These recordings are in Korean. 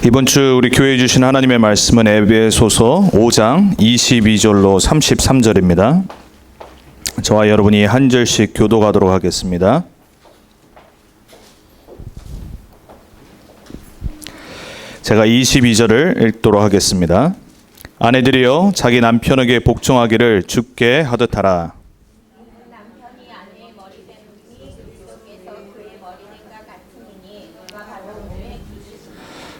이번 주 우리 교회에 주신 하나님의 말씀은 에베소서 5장 22절로 33절입니다. 저와 여러분이 한 절씩 교독하도록 하겠습니다. 제가 22절을 읽도록 하겠습니다. 아내들이여 자기 남편에게 복종하기를 주께 하듯 하라. 남편이 아내의 머리된 분이 그리스도께서 그의 머리된과 같으니 그가 바로 몸의 기주시니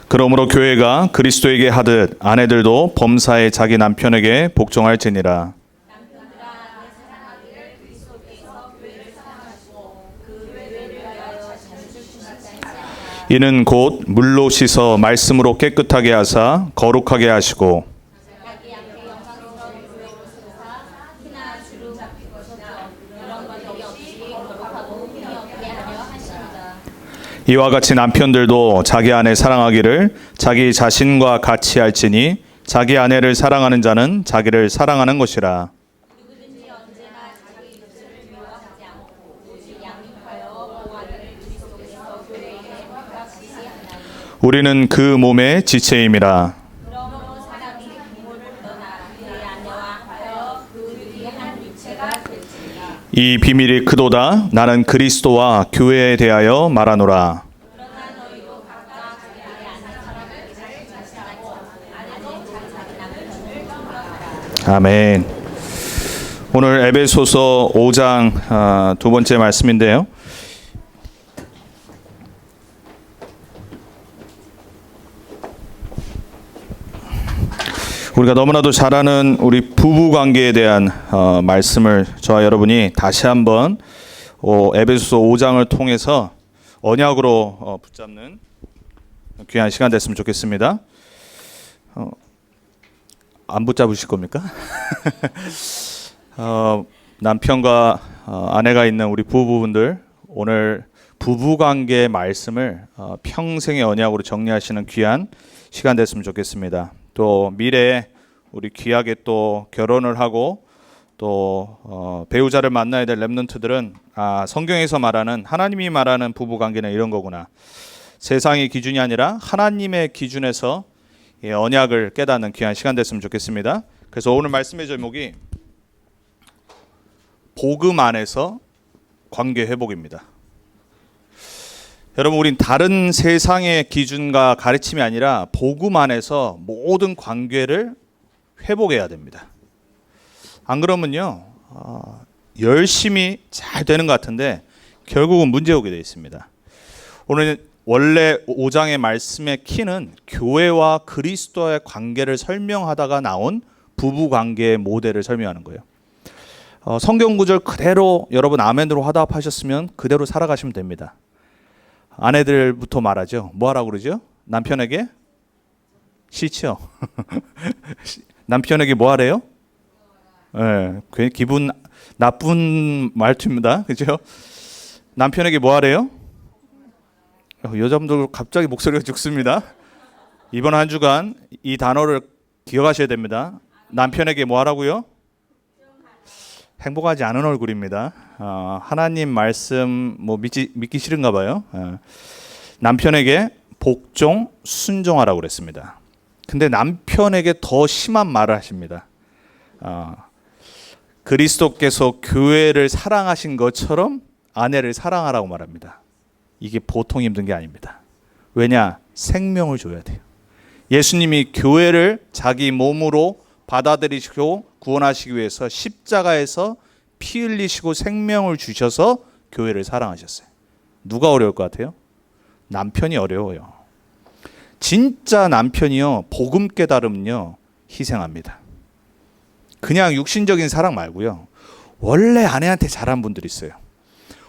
그러므로 교회가 그리스도에게 하듯 아내들도 범사에 자기 남편에게 복종할지니라. 남편들아 아내 사랑하기를 그리스도께서 교회를 사랑하시고 그 교회를 위하여 자신을 주시지 않으시니라. 이는 곧 물로 씻어 말씀으로 깨끗하게 하사 거룩하게 하시고 자기 앞에 영광스러운 교회로 세우사 티나 주름 잡힐 것이나 이런 것이 없이 거룩하고 흠이 없게 하려 하십니다. 이와 같이 남편들도 자기 아내 사랑하기를 자기 자신과 같이 할지니 자기 아내를 사랑하는 자는 자기를 사랑하는 것이라. 누구든지 언제나 자기 육체를 미워하지 않고 오직 양육하여 보호하기를 그리스도께서 교회에게 값지시 하나니 우리는 그 몸의 지체임이라. 그러므로 사람이 부모를 떠나 그의 아내와 하여 그 둘이 한 육체가 될지니라. 이 비밀이 크도다. 나는 그리스도와 교회에 대하여 말하노라. 그러나 너희도 각각 자기의 아내 사랑을 자기 자신하고 아내는 자기 남편을 존경하라. 아멘. 오늘 에베소서 5장 두 번째 말씀인데요. 우리가 너무나도 잘 아는 우리 부부 관계에 대한 말씀을 저와 여러분이 다시 한번 에베소서 5장을 통해서 언약으로 붙잡는 귀한 시간 됐으면 좋겠습니다. 안 붙잡으실 겁니까? 남편과 아내가 있는 우리 부부분들 오늘 부부관계의 말씀을 평생의 언약으로 정리하시는 귀한 시간 됐으면 좋겠습니다. 또 미래에 우리 귀하게 또 결혼을 하고 또 배우자를 만나야 될 렘넌트들은 성경에서 말하는 하나님이 말하는 부부관계는 이런 거구나. 세상의 기준이 아니라 하나님의 기준에서 언약을 깨닫는 귀한 시간 됐으면 좋겠습니다. 그래서 오늘 말씀의 제목이 복음 안에서 관계 회복입니다. 여러분, 우린 다른 세상의 기준과 가르침이 아니라 복음 안에서 모든 관계를 회복해야 됩니다. 안 그러면요, 열심히 잘 되는 것 같은데 결국은 문제 오게 되어 있습니다. 오늘 원래 5장의 말씀의 키는 교회와 그리스도의 관계를 설명하다가 나온 부부 관계의 모델을 설명하는 거예요. 성경 구절 그대로 여러분 아멘으로 화답하셨으면 그대로 살아가시면 됩니다. 아내들부터 말하죠. 뭐 하라고 그러죠? 남편에게 시치요. 남편에게 뭐 하래요? 괜히 기분 나쁜 말투입니다. 그죠? 남편에게 뭐 하래요? 여자분들 갑자기 목소리가 죽습니다. 이번 한 주간 이 단어를 기억하셔야 됩니다. 남편에게 뭐 하라고요? 행복하지 않은 얼굴입니다. 하나님 말씀 믿기 싫은가 봐요. 남편에게 복종, 순종하라고 그랬습니다. 근데 남편에게 더 심한 말을 하십니다. 그리스도께서 교회를 사랑하신 것처럼 아내를 사랑하라고 말합니다. 이게 보통 힘든 게 아닙니다. 왜냐? 생명을 줘야 돼요. 예수님이 교회를 자기 몸으로 받아들이시고 구원하시기 위해서 십자가에서 피 흘리시고 생명을 주셔서 교회를 사랑하셨어요. 누가 어려울 것 같아요? 남편이 어려워요. 진짜 남편이요, 복음 깨달으면요 희생합니다. 그냥 육신적인 사랑 말고요, 원래 아내한테 잘한 분들 있어요.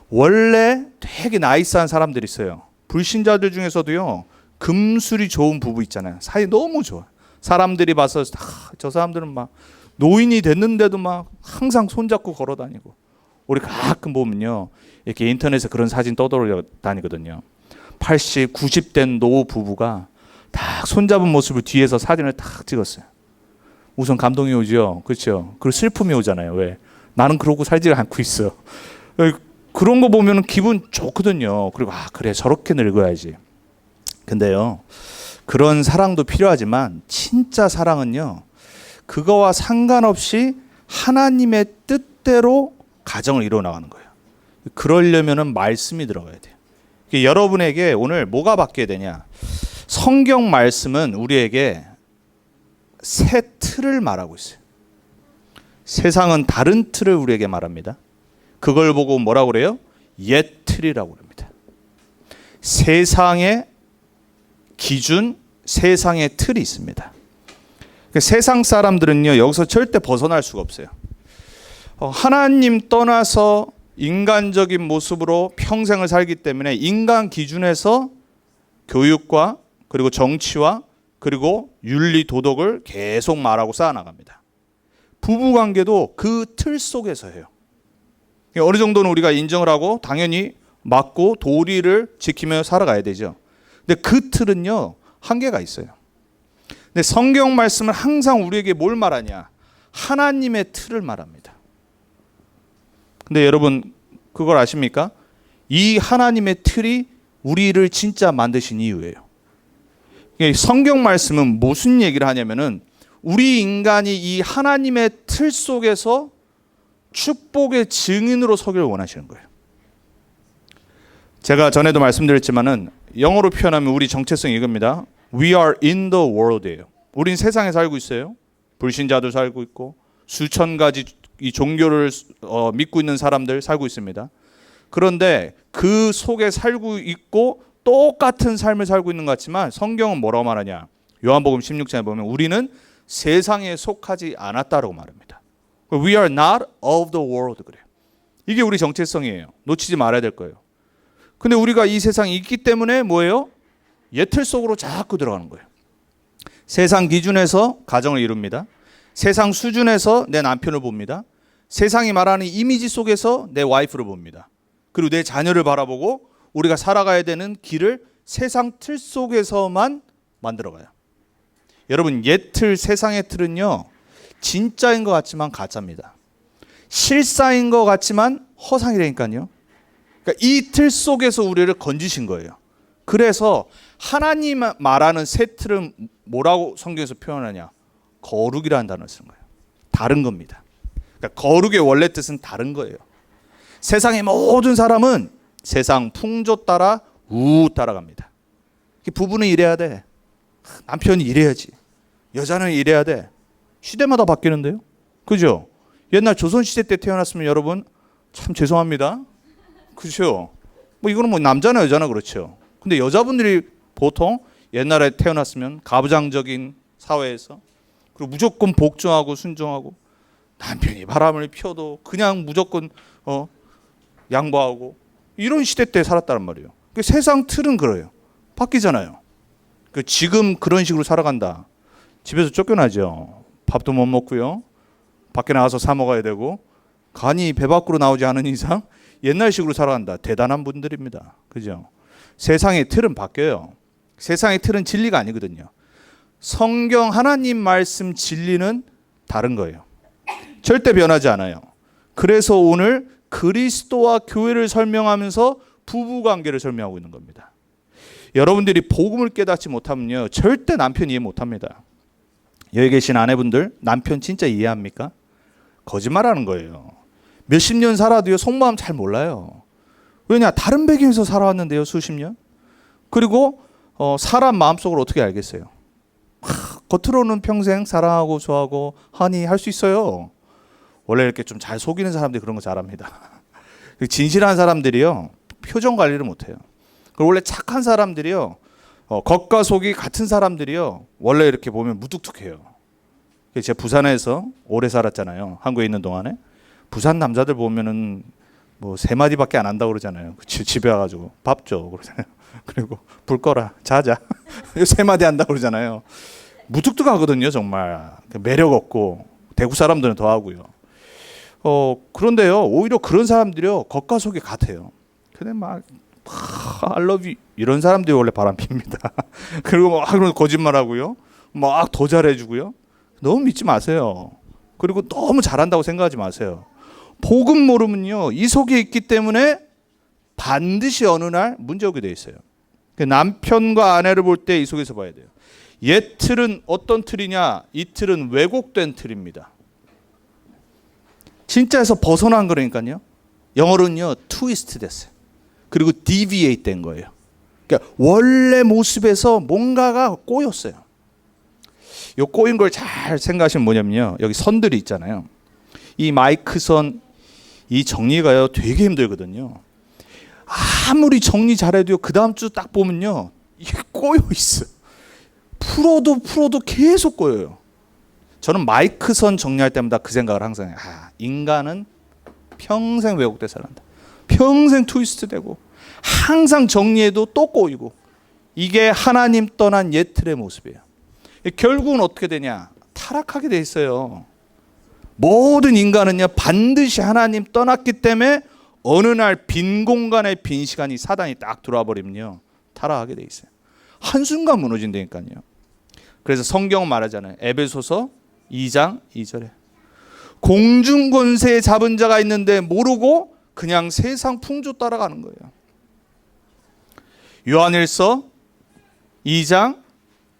원래 되게 나이스한 사람들 있어요. 불신자들 중에서도요 금술이 좋은 부부 있잖아요. 사이 너무 좋아. 사람들이 봐서 저 사람들은 막 노인이 됐는데도 막 항상 손잡고 걸어다니고. 우리 가끔 보면요 이렇게 인터넷에 그런 사진 떠돌려 다니거든요. 80, 90 된 노 부부가 딱 손잡은 모습을 뒤에서 사진을 딱 찍었어요. 우선 감동이 오죠. 그렇죠. 그리고 슬픔이 오잖아요. 왜? 나는 그러고 살지 않고 있어. 그런 거 보면 기분 좋거든요. 그리고 그래 저렇게 늙어야지. 근데요 그런 사랑도 필요하지만 진짜 사랑은요, 그거와 상관없이 하나님의 뜻대로 가정을 이루어 나가는 거예요. 그러려면은 말씀이 들어가야 돼요. 여러분에게 오늘 뭐가 바뀌어야 되냐? 성경 말씀은 우리에게 새 틀을 말하고 있어요. 세상은 다른 틀을 우리에게 말합니다. 그걸 보고 뭐라고 그래요? 옛 틀이라고 합니다. 세상의 기준, 세상의 틀이 있습니다. 세상 사람들은요, 여기서 절대 벗어날 수가 없어요. 하나님 떠나서 인간적인 모습으로 평생을 살기 때문에 인간 기준에서 교육과 그리고 정치와 그리고 윤리 도덕을 계속 말하고 쌓아나갑니다. 부부관계도 그 틀 속에서 해요. 어느 정도는 우리가 인정을 하고 당연히 맞고 도리를 지키며 살아가야 되죠. 근데 그 틀은요, 한계가 있어요. 근데 성경 말씀은 항상 우리에게 뭘 말하냐? 하나님의 틀을 말합니다. 근데 여러분 그걸 아십니까? 이 하나님의 틀이 우리를 진짜 만드신 이유예요. 성경 말씀은 무슨 얘기를 하냐면은 우리 인간이 이 하나님의 틀 속에서 축복의 증인으로 서기를 원하시는 거예요. 제가 전에도 말씀드렸지만은 영어로 표현하면 우리 정체성이 이겁니다. We are in the world예요. 우린 세상에 살고 있어요. 불신자도 살고 있고 수천 가지 이 종교를 믿고 있는 사람들 살고 있습니다. 그런데 그 속에 살고 있고 똑같은 삶을 살고 있는 것 같지만 성경은 뭐라고 말하냐? 요한복음 16장에 보면 우리는 세상에 속하지 않았다라고 말합니다. We are not of the world 그래요. 이게 우리 정체성이에요. 놓치지 말아야 될 거예요. 근데 우리가 이 세상에 있기 때문에 뭐예요? 예틀 속으로 자꾸 들어가는 거예요. 세상 기준에서 가정을 이룹니다. 세상 수준에서 내 남편을 봅니다. 세상이 말하는 이미지 속에서 내 와이프를 봅니다. 그리고 내 자녀를 바라보고 우리가 살아가야 되는 길을 세상 틀 속에서만 만들어가요. 여러분, 옛 틀, 세상의 틀은요, 진짜인 것 같지만 가짜입니다. 실사인 것 같지만 허상이라니까요. 그러니까 이 틀 속에서 우리를 건지신 거예요. 그래서 하나님 말하는 새 틀은 뭐라고 성경에서 표현하냐? 거룩이라는 단어를 쓰는 거예요. 다른 겁니다. 그러니까 거룩의 원래 뜻은 다른 거예요. 세상의 모든 사람은 세상 풍조 따라 따라갑니다. 부부는 이래야 돼. 남편이 이래야지. 여자는 이래야 돼. 시대마다 바뀌는데요. 그죠? 옛날 조선시대 때 태어났으면 여러분 참 죄송합니다. 그죠? 뭐 이거는 뭐 남자나 여자나 그렇죠. 근데 여자분들이 보통 옛날에 태어났으면 가부장적인 사회에서 그리고 무조건 복종하고 순종하고 남편이 바람을 피워도 그냥 무조건 양보하고 이런 시대 때 살았단 말이에요. 세상 틀은 그래요. 바뀌잖아요. 지금 그런 식으로 살아간다. 집에서 쫓겨나죠. 밥도 못 먹고요. 밖에 나가서 사 먹어야 되고 간이 배 밖으로 나오지 않은 이상 옛날식으로 살아간다. 대단한 분들입니다. 그죠? 세상의 틀은 바뀌어요. 세상의 틀은 진리가 아니거든요. 성경 하나님 말씀 진리는 다른 거예요. 절대 변하지 않아요. 그래서 오늘 그리스도와 교회를 설명하면서 부부관계를 설명하고 있는 겁니다. 여러분들이 복음을 깨닫지 못하면요, 절대 남편 이해 못합니다. 여기 계신 아내분들 남편 진짜 이해합니까? 거짓말하는 거예요. 몇십 년 살아도요 속마음 잘 몰라요. 왜냐? 다른 배경에서 살아왔는데요, 수십 년. 그리고 사람 마음속을 어떻게 알겠어요? 겉으로는 평생 사랑하고 좋아하고 하니 할 수 있어요. 원래 이렇게 좀 잘 속이는 사람들이 그런 거 잘합니다. 진실한 사람들이요 표정 관리를 못해요. 그리고 원래 착한 사람들이요 겉과 속이 같은 사람들이요 원래 이렇게 보면 무뚝뚝해요. 제가 부산에서 오래 살았잖아요. 한국에 있는 동안에. 부산 남자들 보면은 뭐 세 마디밖에 안 한다고 그러잖아요. 집에 와가지고 밥 줘 그러잖아요. 그리고 불 꺼라 자자 세 마디 한다고 그러잖아요. 무뚝뚝하거든요 정말. 매력 없고 대구 사람들은 더 하고요. 그런데요 오히려 그런 사람들이요 겉과 속이 같아요. 근데 막 I love you 이런 사람들이 원래 바람핍니다. 그리고 막 거짓말하고요. 막 더 잘해주고요. 너무 믿지 마세요. 그리고 너무 잘한다고 생각하지 마세요. 복음 모르면요 이 속에 있기 때문에 반드시 어느 날 문제 오게 돼 있어요. 남편과 아내를 볼 때 이 속에서 봐야 돼요. 옛 틀은 어떤 틀이냐? 이 틀은 왜곡된 틀입니다. 진짜에서 벗어난 거라니까요. 영어로는요, 트위스트 됐어요. 그리고 deviate 된 거예요. 그러니까 원래 모습에서 뭔가가 꼬였어요. 이 꼬인 걸 잘 생각하시면 뭐냐면요, 여기 선들이 있잖아요. 이 마이크 선, 이 정리가요 되게 힘들거든요. 아무리 정리 잘해도요, 그 다음 주 딱 보면요, 이게 꼬여 있어요. 풀어도 계속 꼬여요. 저는 마이크 선 정리할 때마다 그 생각을 항상 해요. 인간은 평생 왜곡돼 살란다. 평생 트위스트 되고 항상 정리해도 또 꼬이고, 이게 하나님 떠난 옛 틀의 모습이에요. 결국은 어떻게 되냐? 타락하게 돼 있어요. 모든 인간은요, 반드시 하나님 떠났기 때문에 어느 날 빈 공간에 빈 시간이 사단이 딱 들어와 버리면요, 타락하게 돼 있어요. 한순간 무너진다니까요. 그래서 성경은 말하잖아요. 에베소서 2장 2절에 공중 권세 잡은 자가 있는데 모르고 그냥 세상 풍조 따라가는 거예요. 요한일서 2장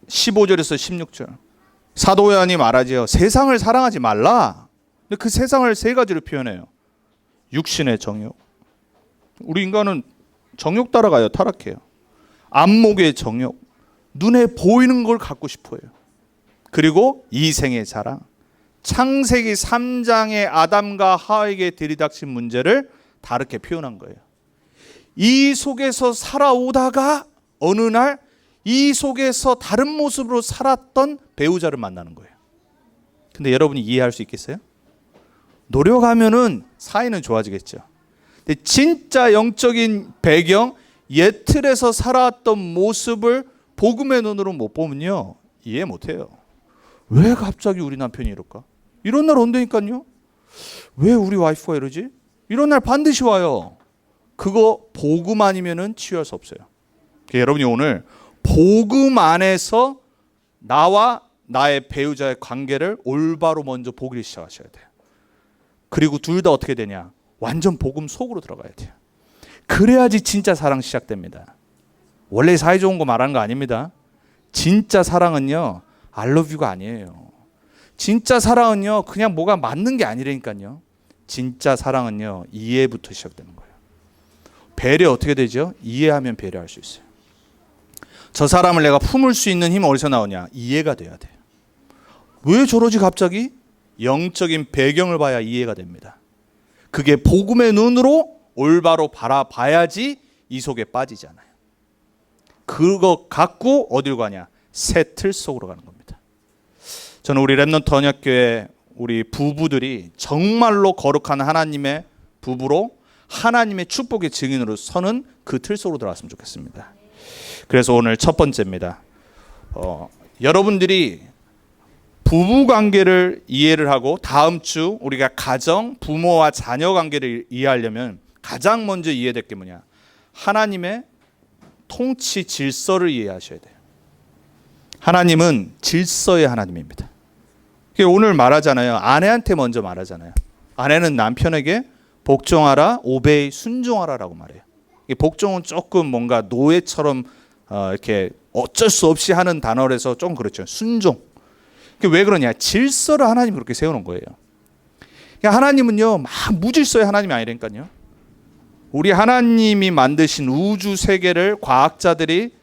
15절에서 16절 사도 요한이 말하죠. 세상을 사랑하지 말라. 근데 그 세상을 세 가지로 표현해요. 육신의 정욕. 우리 인간은 정욕 따라가요. 타락해요. 안목의 정욕. 눈에 보이는 걸 갖고 싶어요. 그리고 이생의 자랑. 창세기 3장의 아담과 하와에게 들이닥친 문제를 다르게 표현한 거예요. 이 속에서 살아오다가 어느 날 이 속에서 다른 모습으로 살았던 배우자를 만나는 거예요. 근데 여러분이 이해할 수 있겠어요? 노력하면은 사이는 좋아지겠죠. 근데 진짜 영적인 배경, 옛 틀에서 살아왔던 모습을 복음의 눈으로 못 보면요, 이해 못 해요. 왜 갑자기 우리 남편이 이럴까? 이런 날 온다니까요. 왜 우리 와이프가 이러지? 이런 날 반드시 와요. 그거 복음 아니면은 치유할 수 없어요. 그러니까 여러분이 오늘 복음 안에서 나와 나의 배우자의 관계를 올바로 먼저 보기 시작하셔야 돼요. 그리고 둘 다 어떻게 되냐? 완전 복음 속으로 들어가야 돼요. 그래야지 진짜 사랑 시작됩니다. 원래 사이 좋은 거 말하는 거 아닙니다. 진짜 사랑은요, I love you가 아니에요. 진짜 사랑은요, 그냥 뭐가 맞는 게 아니라니까요. 진짜 사랑은요, 이해부터 시작되는 거예요. 배려 어떻게 되죠? 이해하면 배려할 수 있어요. 저 사람을 내가 품을 수 있는 힘은 어디서 나오냐? 이해가 돼야 돼요. 왜 저러지 갑자기? 영적인 배경을 봐야 이해가 됩니다. 그게 복음의 눈으로 올바로 바라봐야지 이 속에 빠지잖아요. 그거 갖고 어디로 가냐? 새 틀 속으로 가는 겁니다. 저는 우리 렘넌트 언약교회 우리 부부들이 정말로 거룩한 하나님의 부부로 하나님의 축복의 증인으로 서는 그 틀 속으로 들어갔으면 좋겠습니다. 그래서 오늘 첫 번째입니다. 여러분들이 부부 관계를 이해를 하고 다음 주 우리가 가정, 부모와 자녀 관계를 이해하려면 가장 먼저 이해될 게 뭐냐? 하나님의 통치 질서를 이해하셔야 돼요. 하나님은 질서의 하나님입니다. 오늘 말하잖아요. 아내한테 먼저 말하잖아요. 아내는 남편에게 복종하라, 오베이, 순종하라라고 말해요. 복종은 조금 뭔가 노예처럼 이렇게 어쩔 수 없이 하는 단어라서 좀 그렇죠. 순종. 왜 그러냐? 질서를 하나님이 그렇게 세워놓은 거예요. 하나님은요, 막 무질서의 하나님이 아니라니까요. 우리 하나님이 만드신 우주 세계를 과학자들이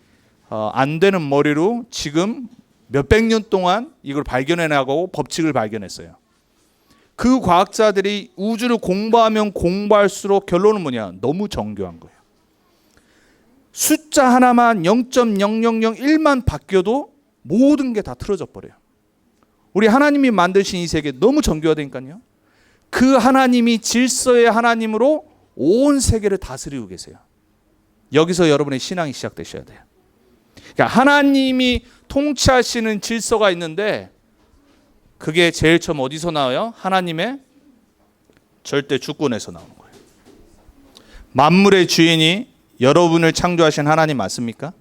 안 되는 머리로 지금 몇백 년 동안 이걸 발견해나가고 법칙을 발견했어요. 그 과학자들이 우주를 공부하면 공부할수록 결론은 뭐냐? 너무 정교한 거예요. 숫자 하나만 0.0001만 바뀌어도 모든 게 다 틀어져 버려요. 우리 하나님이 만드신 이 세계 너무 정교하다니까요. 그 하나님이 질서의 하나님으로 온 세계를 다스리고 계세요. 여기서 여러분의 신앙이 시작되셔야 돼요. 그러니까 하나님이 통치하시는 질서가 있는데 그게 제일 처음 어디서 나와요? 하나님의 절대 주권에서 나오는 거예요. 만물의 주인이 여러분을 창조하신 하나님 맞습니까?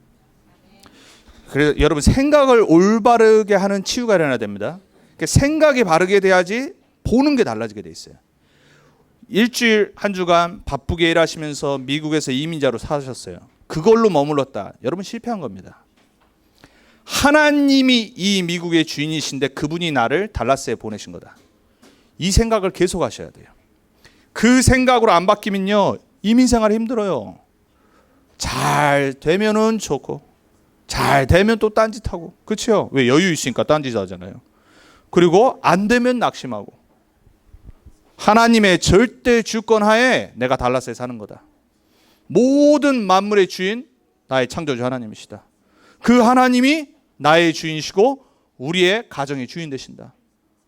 그래서 여러분 생각을 올바르게 하는 치유가 일어나야 됩니다. 그러니까 생각이 바르게 돼야지 보는 게 달라지게 돼 있어요. 일주일 한 주간 바쁘게 일하시면서 미국에서 이민자로 사셨어요. 그걸로 머물렀다. 여러분 실패한 겁니다. 하나님이 이 미국의 주인이신데 그분이 나를 달라스에 보내신 거다. 이 생각을 계속 하셔야 돼요. 그 생각으로 안 바뀌면요, 이민생활이 힘들어요. 잘 되면은 좋고 잘 되면 또 딴짓하고, 그렇죠? 왜? 여유 있으니까 딴짓하잖아요. 그리고 안 되면 낙심하고. 하나님의 절대 주권 하에 내가 달라스에 사는 거다. 모든 만물의 주인 나의 창조주 하나님이시다. 그 하나님이 나의 주인이시고 우리의 가정의 주인 되신다.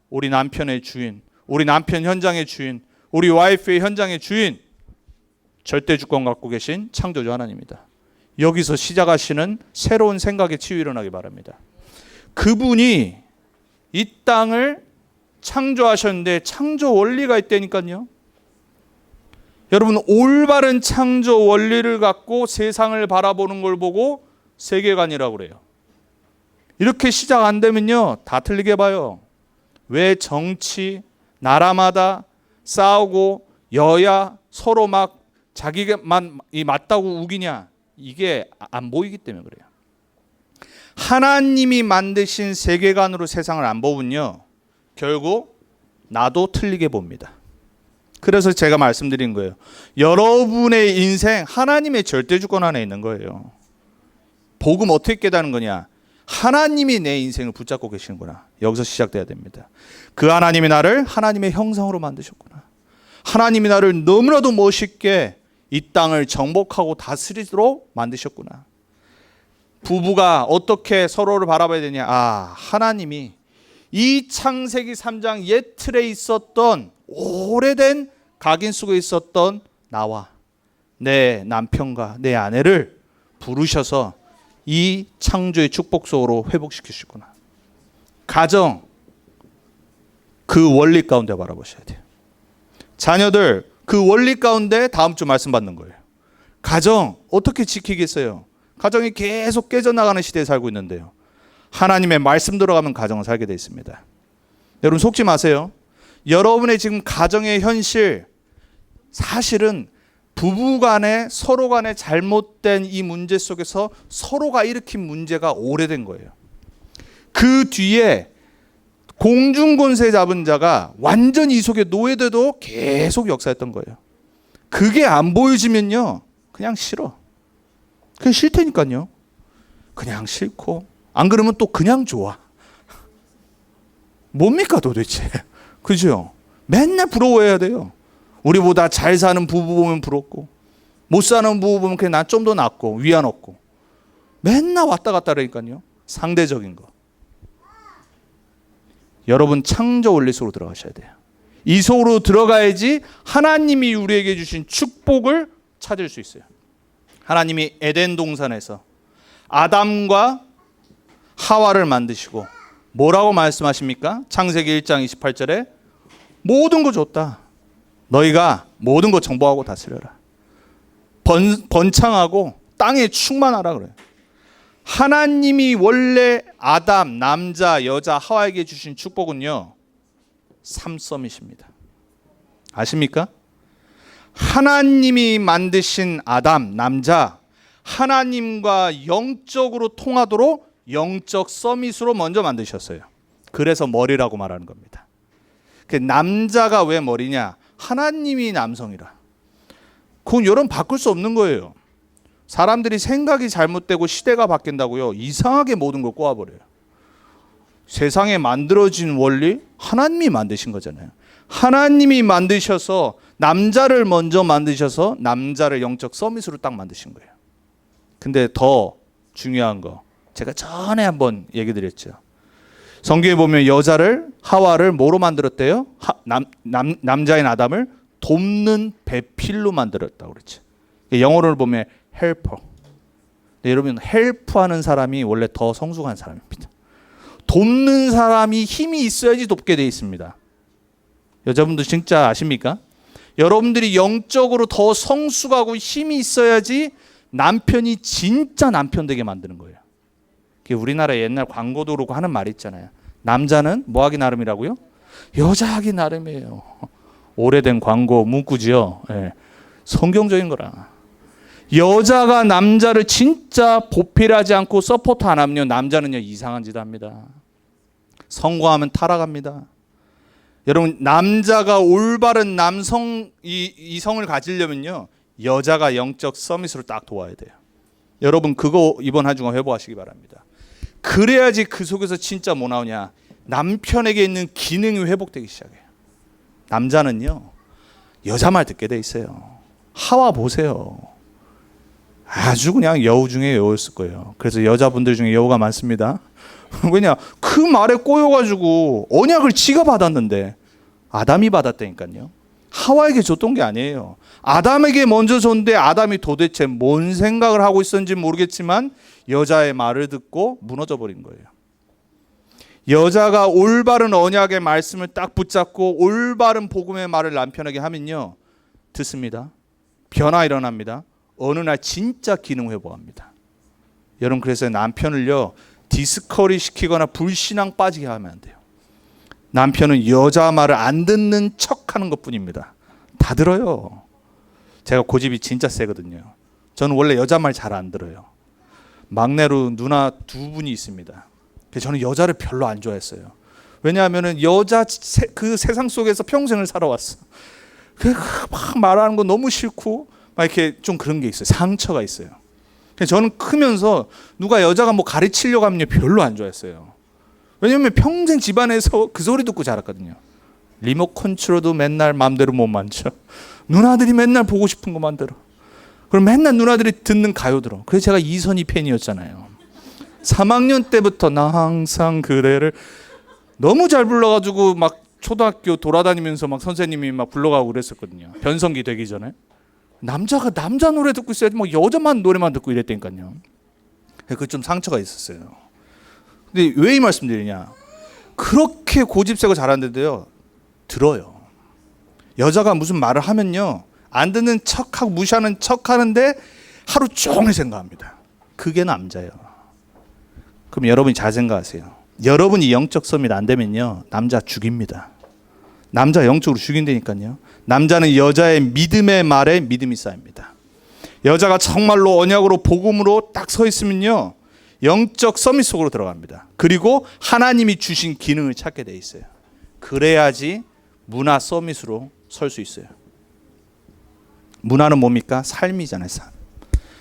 우리 남편의 주인, 우리 남편 현장의 주인, 우리 와이프의 현장의 주인, 절대 주권 갖고 계신 창조주 하나님이다. 여기서 시작하시는 새로운 생각의 치유 일어나기 바랍니다. 그분이 이 땅을 창조하셨는데 창조 원리가 있다니까요. 여러분, 올바른 창조 원리를 갖고 세상을 바라보는 걸 보고 세계관이라고 그래요. 이렇게 시작 안 되면요, 다 틀리게 봐요. 왜 정치, 나라마다 싸우고 여야 서로 막 자기만 맞다고 우기냐? 이게 안 보이기 때문에 그래요. 하나님이 만드신 세계관으로 세상을 안 보면요, 결국 나도 틀리게 봅니다. 그래서 제가 말씀드린 거예요. 여러분의 인생 하나님의 절대 주권 안에 있는 거예요. 복음 어떻게 깨닫는 거냐? 하나님이 내 인생을 붙잡고 계시는구나. 여기서 시작돼야 됩니다. 그 하나님이 나를 하나님의 형상으로 만드셨구나. 하나님이 나를 너무나도 멋있게 이 땅을 정복하고 다스리도록 만드셨구나. 부부가 어떻게 서로를 바라봐야 되냐? 하나님이 이 창세기 3장 옛 틀에 있었던 오래된 각인 속에 있었던 나와 내 남편과 내 아내를 부르셔서 이 창조의 축복 속으로 회복시키시구나. 가정, 그 원리 가운데 바라보셔야 돼요. 자녀들, 그 원리 가운데 다음 주 말씀 받는 거예요. 가정 어떻게 지키겠어요? 가정이 계속 깨져나가는 시대에 살고 있는데요. 하나님의 말씀 들어가면 가정을 살게 되어 있습니다. 여러분 속지 마세요. 여러분의 지금 가정의 현실, 사실은 부부간에 서로 간에 잘못된 이 문제 속에서 서로가 일으킨 문제가 오래된 거예요. 그 뒤에 공중권세 잡은 자가 완전히 이 속에 노예돼도 계속 역사했던 거예요. 그게 안 보여지면요, 그냥 싫어. 그게 싫다니까요. 그냥 싫고, 안 그러면 또 그냥 좋아. 뭡니까 도대체? 그죠? 맨날 부러워해야 돼요. 우리보다 잘 사는 부부 보면 부럽고, 못 사는 부부 보면 그냥 난 좀 더 낫고 위안 없고, 맨날 왔다 갔다 하니까요. 상대적인 거. 여러분 창조 원리 속으로 들어가셔야 돼요. 이 속으로 들어가야지 하나님이 우리에게 주신 축복을 찾을 수 있어요. 하나님이 에덴 동산에서 아담과 하와를 만드시고 뭐라고 말씀하십니까? 창세기 1장 28절에 모든 거 줬다. 너희가 모든 거 정복하고 다스려라. 번창하고 땅에 충만하라 그래요. 하나님이 원래 아담, 남자, 여자, 하와에게 주신 축복은요, 3서밋입니다. 아십니까? 하나님이 만드신 아담, 남자, 하나님과 영적으로 통하도록 영적 서밋으로 먼저 만드셨어요. 그래서 머리라고 말하는 겁니다. 그 남자가 왜 머리냐? 하나님이 남성이라. 그건 여러분 바꿀 수 없는 거예요. 사람들이 생각이 잘못되고 시대가 바뀐다고요, 이상하게 모든 걸 꼬아버려요. 세상에 만들어진 원리 하나님이 만드신 거잖아요. 하나님이 만드셔서 남자를 먼저 만드셔서 남자를 영적 서밋으로 딱 만드신 거예요. 근데 더 중요한 거, 제가 전에 한번 얘기 드렸죠. 성경에 보면 여자를, 하와를 뭐로 만들었대요? 남자인 아담을 돕는 배필로 만들었다고 그랬죠. 영어를 보면 헬퍼. 여러분, 헬프하는 사람이 원래 더 성숙한 사람입니다. 돕는 사람이 힘이 있어야지 돕게 되어 있습니다. 여자분들 진짜 아십니까? 여러분들이 영적으로 더 성숙하고 힘이 있어야지 남편이 진짜 남편 되게 만드는 거예요. 우리나라 옛날 광고도 그렇고 하는 말이 있잖아요. 남자는 뭐 하기 나름이라고요? 여자 하기 나름이에요. 오래된 광고 문구지요. 네. 성경적인 거라. 여자가 남자를 진짜 보필하지 않고 서포트 안 하면요, 남자는요 이상한 짓 합니다. 성공하면 타락합니다. 여러분, 남자가 올바른 이성을 가지려면요, 여자가 영적 서밋으로 딱 도와야 돼요. 여러분, 그거 이번 한 주간 회복하시기 바랍니다. 그래야지 그 속에서 진짜 뭐 나오냐, 남편에게 있는 기능이 회복되기 시작해요. 남자는요 여자 말 듣게 돼 있어요. 하와 보세요. 아주 그냥 여우 중에 여우였을 거예요. 그래서 여자분들 중에 여우가 많습니다. 왜냐, 그 말에 꼬여가지고 언약을 지가 받았는데 아담이 받았다니까요. 하와에게 줬던 게 아니에요. 아담에게 먼저 줬는데 아담이 도대체 뭔 생각을 하고 있었는지 모르겠지만 여자의 말을 듣고 무너져 버린 거예요. 여자가 올바른 언약의 말씀을 딱 붙잡고 올바른 복음의 말을 남편에게 하면요, 듣습니다. 변화 일어납니다. 어느 날 진짜 기능 회복합니다. 여러분, 그래서 남편을요 디스커리 시키거나 불신앙 빠지게 하면 안 돼요. 남편은 여자 말을 안 듣는 척하는 것뿐입니다. 다 들어요. 제가 고집이 진짜 세거든요. 저는 원래 여자 말 잘 안 들어요. 막내로 누나 두 분이 있습니다. 그래서 저는 여자를 별로 안 좋아했어요. 왜냐하면 여자 그 세상 속에서 평생을 살아왔어. 막 말하는 거 너무 싫고 막 이렇게 좀 그런 게 있어요. 상처가 있어요. 그래서 저는 크면서 누가 여자가 뭐 가르치려고 하면 별로 안 좋아했어요. 왜냐하면 평생 집안에서 그 소리 듣고 자랐거든요. 리모컨 컨트롤도 맨날 마음대로 못 만져. 누나들이 맨날 보고 싶은 거 만들어. 그럼 맨날 누나들이 듣는 가요 들어. 그래서 제가 이선희 팬이었잖아요. 3학년 때부터 나 항상 그대를 너무 잘 불러가지고 막 초등학교 돌아다니면서 막 선생님이 막 불러가고 그랬었거든요. 변성기 되기 전에. 남자가 남자 노래 듣고 있어야지 막 여자만 노래만 듣고 이랬다니까요. 그 좀 상처가 있었어요. 근데 왜 이 말씀 드리냐? 그렇게 고집세고 잘하는데도요 들어요. 여자가 무슨 말을 하면요 안 듣는 척하고 무시하는 척하는데 하루 종일 생각합니다. 그게 남자예요. 그럼 여러분이 잘 생각하세요. 여러분이 영적 서밋 안 되면요 남자 죽입니다. 남자 영적으로 죽인다니까요. 남자는 여자의 믿음의 말에 믿음이 쌓입니다. 여자가 정말로 언약으로 복음으로 딱 서 있으면요 영적 서밋 속으로 들어갑니다. 그리고 하나님이 주신 기능을 찾게 돼 있어요. 그래야지 문화 서밋으로 설 수 있어요. 문화는 뭡니까? 삶이잖아요.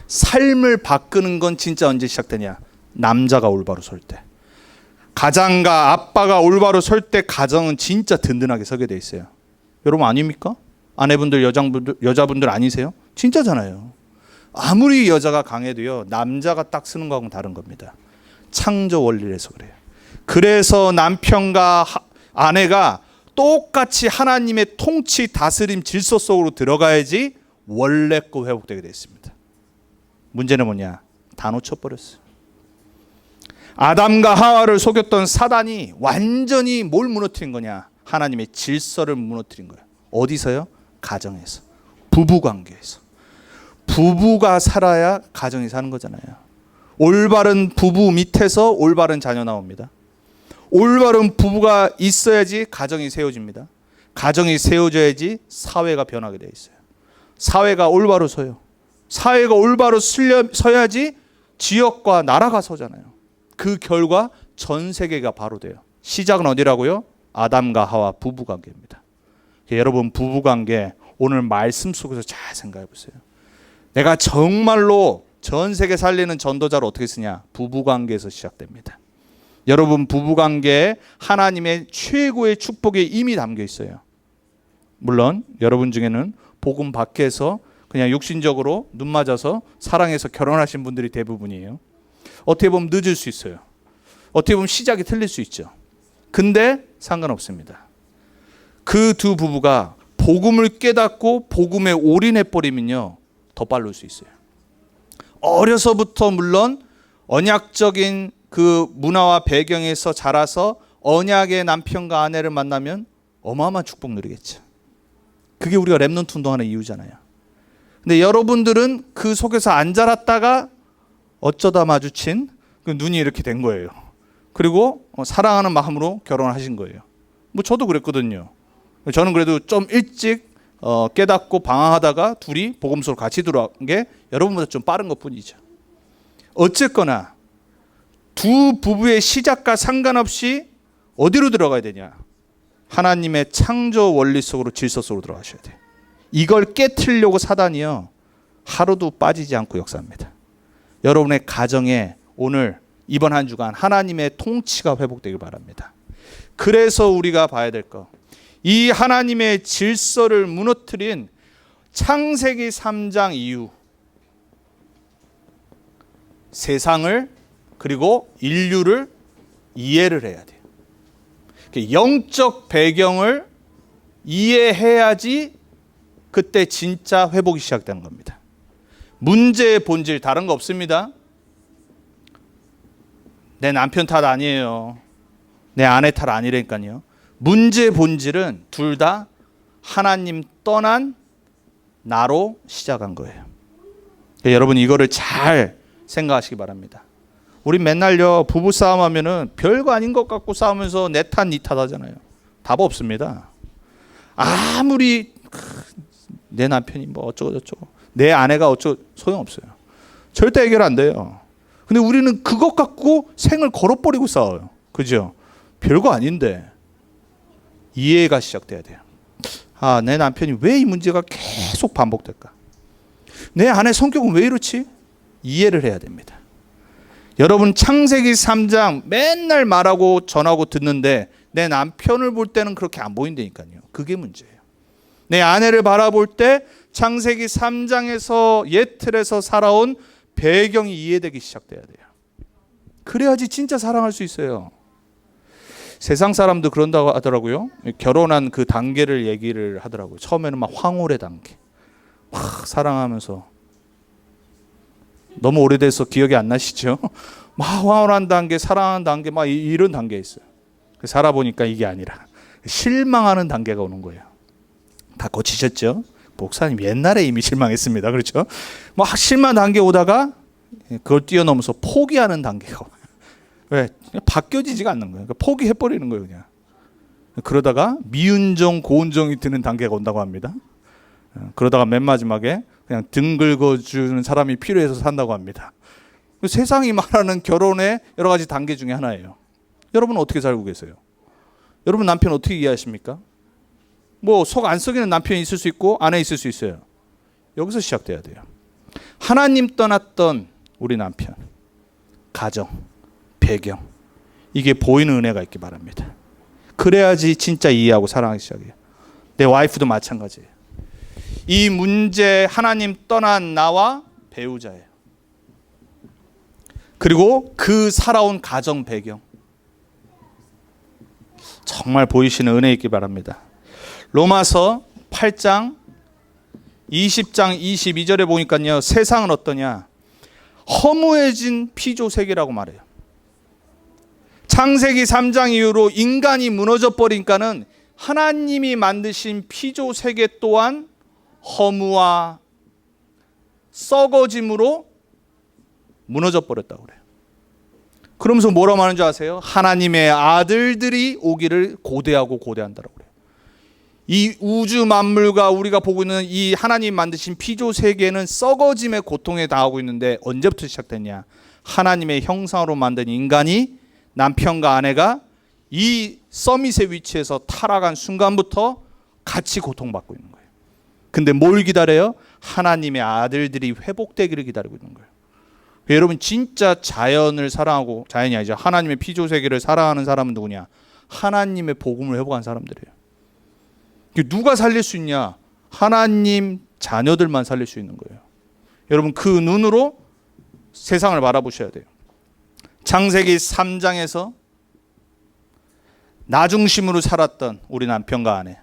삶을 바꾸는 건 진짜 언제 시작되냐? 남자가 올바로 설 때. 가장과 아빠가 올바로 설 때 가정은 진짜 든든하게 서게 돼 있어요. 여러분 아닙니까? 아내분들, 여자분들 아니세요? 진짜잖아요. 아무리 여자가 강해도요 남자가 딱 쓰는 거하고는 다른 겁니다. 창조 원리에서 그래요. 그래서 남편과 아내가 똑같이 하나님의 통치, 다스림, 질서 속으로 들어가야지 원래 거 회복되게 되어 있습니다. 문제는 뭐냐? 다 놓쳐버렸어요. 아담과 하와를 속였던 사단이 완전히 뭘 무너뜨린 거냐? 하나님의 질서를 무너뜨린 거예요. 어디서요? 가정에서, 부부관계에서. 부부가 살아야 가정이 사는 거잖아요. 올바른 부부 밑에서 올바른 자녀 나옵니다. 올바른 부부가 있어야지 가정이 세워집니다. 가정이 세워져야지 사회가 변하게 돼 있어요. 사회가 올바로 서요. 사회가 올바로 서야지 지역과 나라가 서잖아요. 그 결과 전 세계가 바로 돼요. 시작은 어디라고요? 아담과 하와 부부관계입니다. 여러분 부부관계 오늘 말씀 속에서 잘 생각해 보세요. 내가 정말로 전 세계 살리는 전도자를 어떻게 쓰냐? 부부관계에서 시작됩니다. 여러분 부부관계에 하나님의 최고의 축복이 이미 담겨 있어요. 물론 여러분 중에는 복음 밖에서 그냥 육신적으로 눈 맞아서 사랑해서 결혼하신 분들이 대부분이에요. 어떻게 보면 늦을 수 있어요. 어떻게 보면 시작이 틀릴 수 있죠. 근데 상관없습니다. 그 두 부부가 복음을 깨닫고 복음에 올인해 버리면요 더 빠를 수 있어요. 어려서부터 물론 언약적인 그 문화와 배경에서 자라서 언약의 남편과 아내를 만나면 어마어마한 축복 누리겠죠. 그게 우리가 렘넌트 운동하는 이유잖아요. 근데 여러분들은 그 속에서 안 자랐다가 어쩌다 마주친 그 눈이 이렇게 된 거예요. 그리고 사랑하는 마음으로 결혼하신 거예요. 뭐 저도 그랬거든요. 저는 그래도 좀 일찍 깨닫고 방황하다가 둘이 복음서로 같이 들어간 게 여러분보다 좀 빠른 것뿐이죠. 어쨌거나 두 부부의 시작과 상관없이 어디로 들어가야 되냐? 하나님의 창조 원리 속으로, 질서 속으로 들어가셔야 돼요. 이걸 깨트리려고 사단이요, 하루도 빠지지 않고 역사합니다. 여러분의 가정에 오늘 이번 한 주간 하나님의 통치가 회복되길 바랍니다. 그래서 우리가 봐야 될 거, 이 하나님의 질서를 무너뜨린 창세기 3장 이후 세상을 그리고 인류를 이해를 해야 돼요. 영적 배경을 이해해야지 그때 진짜 회복이 시작되는 겁니다. 문제의 본질 다른 거 없습니다. 내 남편 탓 아니에요. 내 아내 탓 아니라니까요. 문제의 본질은 둘 다 하나님 떠난 나로 시작한 거예요. 여러분 이거를 잘 생각하시기 바랍니다. 우리 맨날요 부부싸움 하면은 별거 아닌 것 같고 싸우면서 내 탓 니 탓 하잖아요. 답 없습니다. 아무리 내 남편이 뭐 어쩌고 저쩌고 내 아내가 어쩌고 소용없어요. 절대 해결 안 돼요. 근데 우리는 그것 갖고 생을 걸어버리고 싸워요. 그죠? 별거 아닌데 이해가 시작돼야 돼요. 아, 내 남편이 왜 이 문제가 계속 반복될까? 내 아내 성격은 왜 이렇지? 이해를 해야 됩니다. 여러분 창세기 3장 맨날 말하고 전하고 듣는데 내 남편을 볼 때는 그렇게 안 보인다니까요. 그게 문제예요. 내 아내를 바라볼 때 창세기 3장에서 옛 틀에서 살아온 배경이 이해되기 시작돼야 돼요. 그래야지 진짜 사랑할 수 있어요. 세상 사람도 그런다고 하더라고요. 결혼한 그 단계를 얘기를 하더라고요. 처음에는 막 황홀의 단계. 막 사랑하면서 너무 오래돼서 기억이 안 나시죠? 막 황홀한 단계, 사랑하는 단계, 막 이런 단계에 있어요. 살아보니까 이게 아니라 실망하는 단계가 오는 거예요. 다 거치셨죠? 목사님 옛날에 이미 실망했습니다. 그렇죠? 막 실망 단계 오다가 그걸 뛰어넘어서 포기하는 단계가 와요. 왜? 바뀌어지지가 않는 거예요. 그러니까 포기해버리는 거예요. 그냥. 그러다가 미운정, 고운정이 드는 단계가 온다고 합니다. 그러다가 맨 마지막에 그냥 등 긁어주는 사람이 필요해서 산다고 합니다. 세상이 말하는 결혼의 여러 가지 단계 중에 하나예요. 여러분은 어떻게 살고 계세요? 여러분 남편 어떻게 이해하십니까? 뭐 속 안 썩이는 남편이 있을 수 있고 아내 있을 수 있어요. 여기서 시작돼야 돼요. 하나님 떠났던 우리 남편, 가정, 배경, 이게 보이는 은혜가 있기 바랍니다. 그래야지 진짜 이해하고 사랑하기 시작해요. 내 와이프도 마찬가지예요. 이 문제 하나님 떠난 나와 배우자예요. 그리고 그 살아온 가정 배경 정말 보이시는 은혜 있기 바랍니다. 로마서 8장 20장 22절에 보니까요, 세상은 어떠냐? 허무해진 피조 세계라고 말해요. 창세기 3장 이후로 인간이 무너져 버리니까는 하나님이 만드신 피조 세계 또한 허무와 썩어짐으로 무너져 버렸다고 그래요. 그러면서 뭐라고 하는 줄 아세요? 하나님의 아들들이 오기를 고대한다고 그래요. 이 우주 만물과 우리가 보고 있는 이 하나님 만드신 피조 세계는 썩어짐의 고통에 당하고 있는데 언제부터 시작됐냐? 하나님의 형상으로 만든 인간이 남편과 아내가 이 서밋의 위치에서 타락한 순간부터 같이 고통받고 있는 거예요. 근데 뭘 기다려요? 하나님의 아들들이 회복되기를 기다리고 있는 거예요. 여러분 진짜 자연을 사랑하고, 자연이 아니죠, 하나님의 피조 세계를 사랑하는 사람은 누구냐? 하나님의 복음을 회복한 사람들이에요. 누가 살릴 수 있냐? 하나님 자녀들만 살릴 수 있는 거예요. 여러분 그 눈으로 세상을 바라보셔야 돼요. 창세기 3장에서 나 중심으로 살았던 우리 남편과 아내,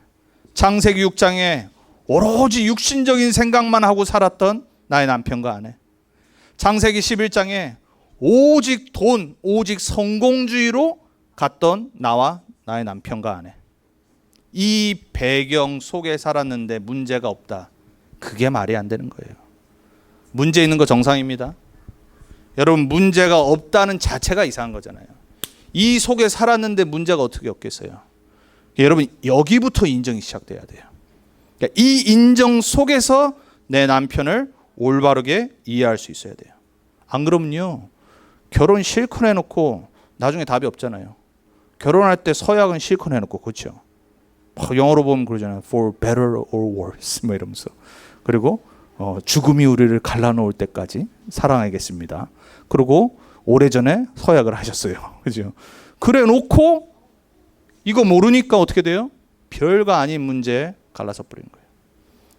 창세기 6장에 오로지 육신적인 생각만 하고 살았던 나의 남편과 아내, 창세기 11장에 오직 돈, 오직 성공주의로 갔던 나와 나의 남편과 아내, 이 배경 속에 살았는데 문제가 없다. 그게 말이 안 되는 거예요. 문제 있는 거 정상입니다. 여러분 문제가 없다는 자체가 이상한 거잖아요. 이 속에 살았는데 문제가 어떻게 없겠어요? 여러분 여기부터 인정이 시작돼야 돼요. 그러니까 이 인정 속에서 내 남편을 올바르게 이해할 수 있어야 돼요. 안 그러면요, 결혼 실컷 해놓고 나중에 답이 없잖아요. 결혼할 때 서약은 실컷 해놓고, 그렇죠? 영어로 보면 그러잖아요. For better or worse 뭐 이러면서. 그리고 죽음이 우리를 갈라놓을 때까지 사랑하겠습니다. 그리고 오래전에 서약을 하셨어요. 그죠? 그래 놓고 이거 모르니까 어떻게 돼요? 별거 아닌 문제에 갈라서 버리는 거예요.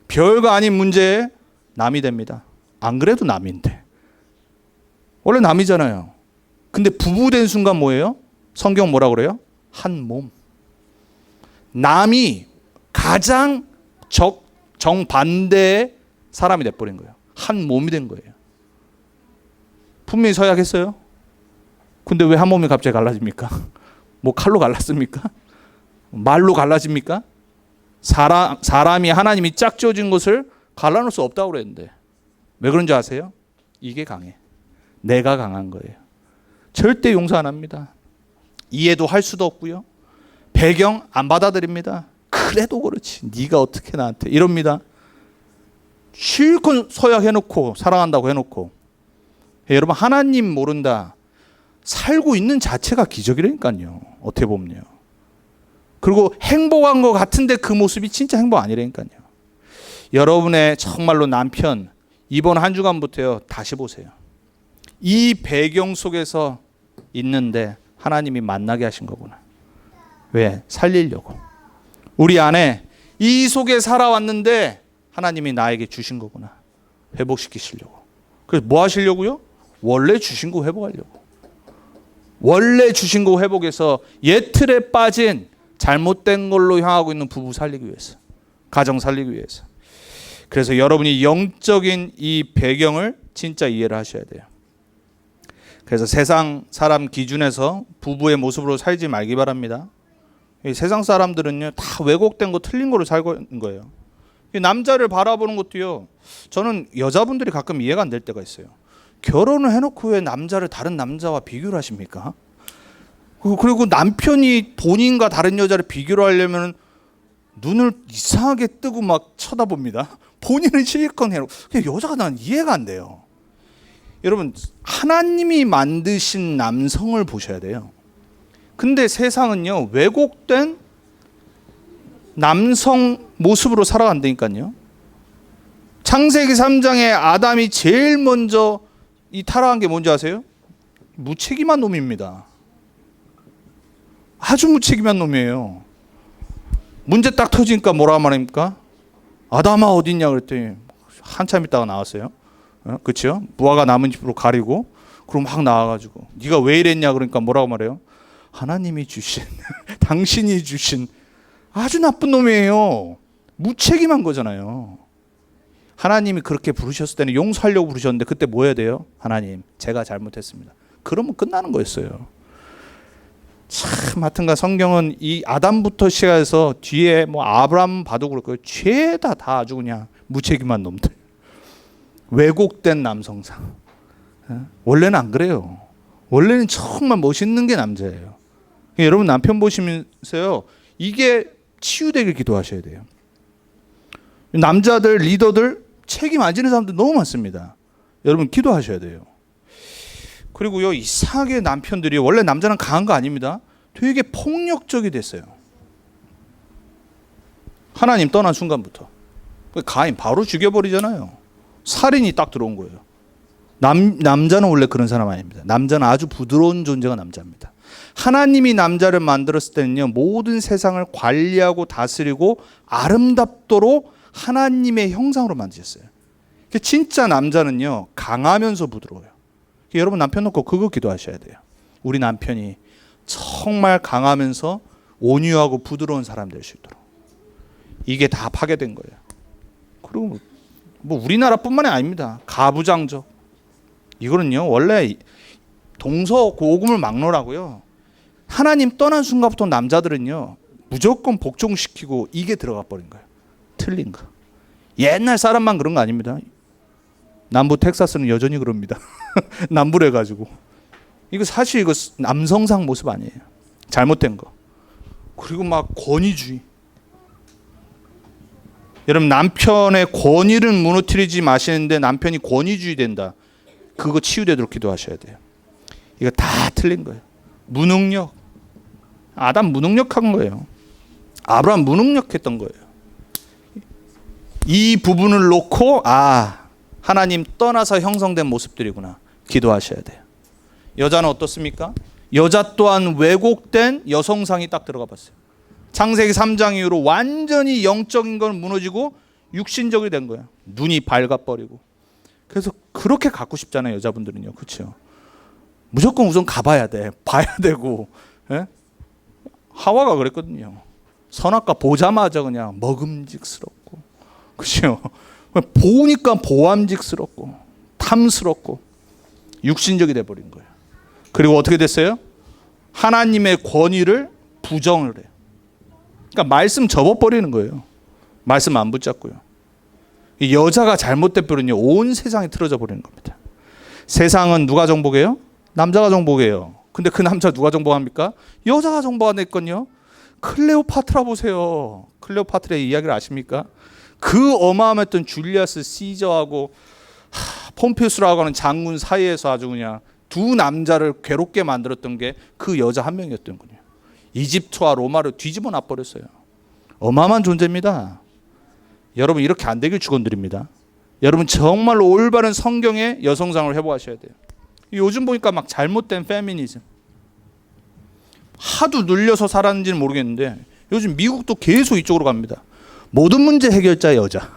별거 아닌 문제에 남이 됩니다. 안 그래도 남인데. 원래 남이잖아요. 근데 부부 된 순간 뭐예요? 성경 뭐라 그래요? 한 몸. 남이 가장 정반대의 사람이 돼버린 거예요. 한 몸이 된 거예요. 분명히 서약했어요. 근데 왜 한 몸이 갑자기 갈라집니까? 뭐 칼로 갈랐습니까? 말로 갈라집니까? 사람이 하나님이 짝지어진 것을 갈라놓을 수 없다고 그랬는데 왜 그런지 아세요? 이게 강해. 내가 강한 거예요. 절대 용서 안 합니다. 이해도 할 수도 없고요. 배경 안 받아들입니다. 그래도 그렇지. 네가 어떻게 나한테 이럽니다. 실컷 서약해놓고 사랑한다고 해놓고. 여러분, 하나님 모른다. 살고 있는 자체가 기적이라니까요. 어떻게 보면요. 그리고 행복한 것 같은데 그 모습이 진짜 행복 아니라니까요. 여러분의 정말로 남편 이번 한 주간부터요, 다시 보세요. 이 배경 속에서 있는데 하나님이 만나게 하신 거구나. 왜? 살리려고. 우리 안에 이 속에 살아왔는데 하나님이 나에게 주신 거구나. 회복시키시려고. 그래서 뭐 하시려고요? 원래 주신 거 회복하려고. 원래 주신 거 회복해서 옛 틀에 빠진 잘못된 걸로 향하고 있는 부부 살리기 위해서, 가정 살리기 위해서. 그래서 여러분이 영적인 이 배경을 진짜 이해를 하셔야 돼요. 그래서 세상 사람 기준에서 부부의 모습으로 살지 말기 바랍니다. 세상 사람들은요, 다 왜곡된 거 틀린 거로 살고 있는 거예요. 남자를 바라보는 것도요, 저는 여자분들이 가끔 이해가 안 될 때가 있어요. 결혼을 해놓고 왜 남자를 다른 남자와 비교를 하십니까? 그리고 남편이 본인과 다른 여자를 비교를 하려면 눈을 이상하게 뜨고 막 쳐다봅니다. 본인은 실컷 해놓고. 여자가 난 이해가 안 돼요. 여러분, 하나님이 만드신 남성을 보셔야 돼요. 근데 세상은요, 왜곡된 남성 모습으로 살아간다니까요. 창세기 3장에 아담이 제일 먼저 이 타락한 게 뭔지 아세요? 무책임한 놈입니다. 아주 무책임한 놈이에요. 문제 딱 터지니까 뭐라 말입니까? 아담아 어딨냐 그랬더니 한참 있다가 나왔어요. 그렇죠? 무화과 나뭇잎으로 가리고 그럼 막 나와가지고 네가 왜 이랬냐 그러니까 뭐라고 말해요? 하나님이 주신 당신이 주신. 아주 나쁜 놈이에요. 무책임한 거잖아요. 하나님이 그렇게 부르셨을 때는 용서하려고 부르셨는데 그때 뭐 해야 돼요? 하나님, 제가 잘못했습니다. 그러면 끝나는 거였어요. 참, 하여튼간 성경은 이 아담부터 시작해서 뒤에 뭐 아브라함 봐도 그렇고요. 죄다 다 아주 그냥 무책임한 놈들. 왜곡된 남성상. 원래는 안 그래요. 원래는 정말 멋있는 게 남자예요. 여러분 남편 보시면서요, 이게 치유되길 기도하셔야 돼요. 남자들, 리더들 책임 안 지는 사람들 너무 많습니다. 여러분 기도하셔야 돼요. 그리고요, 이상하게 남편들이, 원래 남자는 강한 거 아닙니다. 되게 폭력적이 됐어요. 하나님 떠난 순간부터. 가인 바로 죽여버리잖아요. 살인이 딱 들어온 거예요. 남자는 원래 그런 사람 아닙니다. 남자는 아주 부드러운 존재가 남자입니다. 하나님이 남자를 만들었을 때는요, 모든 세상을 관리하고 다스리고 아름답도록 하나님의 형상으로 만드셨어요. 진짜 남자는요, 강하면서 부드러워요. 여러분 남편 놓고 그거 기도하셔야 돼요. 우리 남편이 정말 강하면서 온유하고 부드러운 사람 될 수 있도록. 이게 다 파괴된 거예요. 그리고 뭐 우리나라뿐만이 아닙니다. 가부장적. 이거는요, 원래 동서고금을 막론하고요. 하나님 떠난 순간부터 남자들은요, 무조건 복종시키고 이게 들어가 버린 거예요. 틀린 거. 옛날 사람만 그런 거 아닙니다. 남부 텍사스는 여전히 그럽니다. 남부래 가지고. 이거 사실 이거 남성상 모습 아니에요. 잘못된 거. 그리고 막 권위주의. 여러분, 남편의 권위를 무너뜨리지 마시는데 남편이 권위주의 된다. 그거 치유되도록 기도하셔야 돼요. 이거 다 틀린 거예요. 무능력. 아담 무능력한 거예요. 아브라함 무능력했던 거예요. 이 부분을 놓고 하나님 떠나서 형성된 모습들이구나. 기도하셔야 돼요. 여자는 어떻습니까? 여자 또한 왜곡된 여성상이 딱 들어가 봤어요. 창세기 3장 이후로 완전히 영적인 건 무너지고 육신적이 된 거야. 눈이 밝아버리고. 그래서 그렇게 갖고 싶잖아요, 여자분들은요. 그렇죠? 무조건 우선 가봐야 돼. 봐야 되고. 예? 하와가 그랬거든요. 선악과 보자마자 그냥 먹음직스럽고. 그렇죠? 보니까 보암직스럽고 탐스럽고 육신적이 돼버린 거예요. 그리고 어떻게 됐어요? 하나님의 권위를 부정을 해요. 그러니까 말씀 접어버리는 거예요. 말씀 안 붙잡고요. 이 여자가 잘못돼 버리면 온 세상이 틀어져 버리는 겁니다. 세상은 누가 정복해요? 남자가 정복해요. 근데 그 남자 누가 정복합니까? 여자가 정복하니까요. 클레오파트라 보세요. 클레오파트라의 이야기를 아십니까? 그 어마어마했던 줄리아스 시저하고 폼페우스라고 하는 장군 사이에서 아주 그냥 두 남자를 괴롭게 만들었던 게 그 여자 한 명이었던 거예요. 이집트와 로마를 뒤집어 놔버렸어요. 어마어마한 존재입니다. 여러분, 이렇게 안 되길 축원드립니다. 여러분, 정말로 올바른 성경의 여성상을 회복하셔야 돼요. 요즘 보니까 막 잘못된 페미니즘 하도 눌려서 살았는지는 모르겠는데 요즘 미국도 계속 이쪽으로 갑니다. 모든 문제 해결자 여자.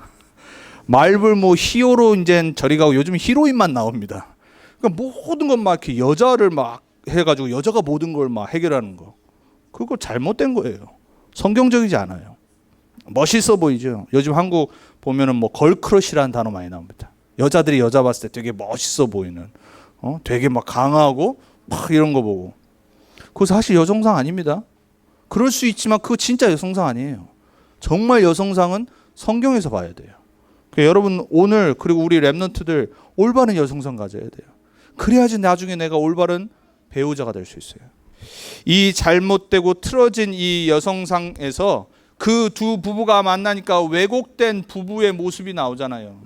말벌 히어로 이제 저리 가고 요즘 히로인만 나옵니다. 그러니까 모든 건 막 이렇게 여자를 막 해가지고 여자가 모든 걸 막 해결하는 거. 그거 잘못된 거예요. 성경적이지 않아요. 멋있어 보이죠. 요즘 한국 보면은 걸크러쉬라는 단어 많이 나옵니다. 여자들이 여자 봤을 때 되게 멋있어 보이는, 되게 막 강하고 막 이런 거 보고. 그거 사실 여성상 아닙니다. 그럴 수 있지만 그거 진짜 여성상 아니에요. 정말 여성상은 성경에서 봐야 돼요. 그러니까 여러분, 오늘 그리고 우리 랩런트들 올바른 여성상 가져야 돼요. 그래야지 나중에 내가 올바른 배우자가 될 수 있어요. 이 잘못되고 틀어진 이 여성상에서 그 두 부부가 만나니까 왜곡된 부부의 모습이 나오잖아요.